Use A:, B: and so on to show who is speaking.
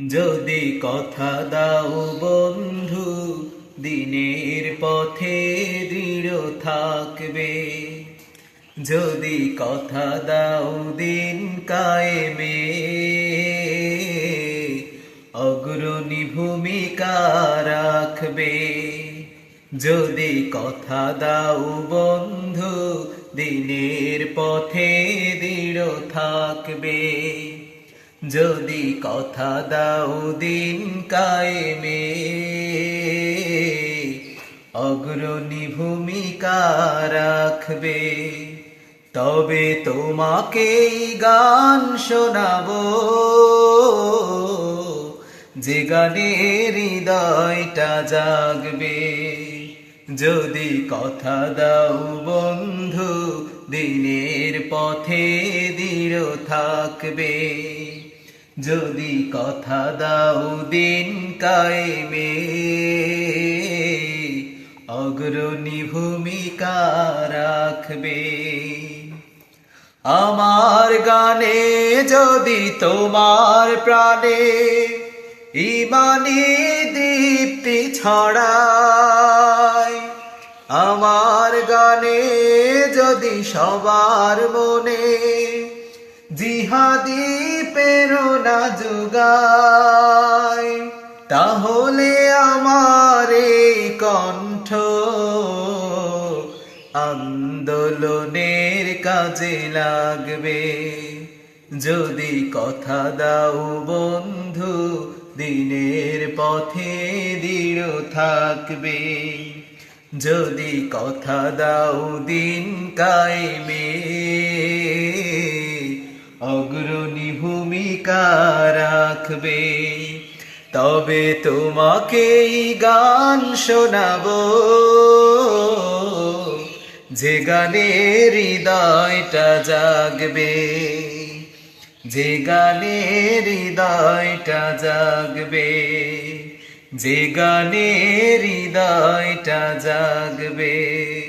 A: যদি কথা দাও বন্ধু, দিনের পথে দৃঢ় থাকবে। যদি কথা দাও দিন কায়েমে, অগ্রণী ভূমিকা রাখবে। যদি কথা দাও বন্ধু, দিনের পথে দৃঢ় থাকবে। যদি কথা দাও দিন কায়েমে, অগ্রণী ভূমিকা রাখবে। তবে তোমাকেই গান শোনাবো, যে গানে হৃদয়টা জাগবে। যদি কথা দাও বন্ধু, দিনের পথে দৃঢ় থাকবে। যদি কথা দাও দিন কায়েমে, অগ্রণী ভূমিকা রাখবে। আমার গানে যদি তোমার প্রাণে ঈমানি দীপ্তি ছড়ায়, আমার গানে যদি সবার মনে জিহাদি প্রেরণা যোগায়, তাহলে আমার এই কণ্ঠ আন্দোলনের কাজে লাগবে। যদি কথা দাও বন্ধু, দিনের পথে দৃঢ় থাকবে। যদি কথা দাও দিন কায়েমে, অগ্রণী ভূমিকা রাখবে। তবে তোমাকেই গান শোনাবো, যে গানে হৃদয়টা জাগবে। যে গানে হৃদয়টা জাগবে, যে গানে হৃদয়টা জাগবে।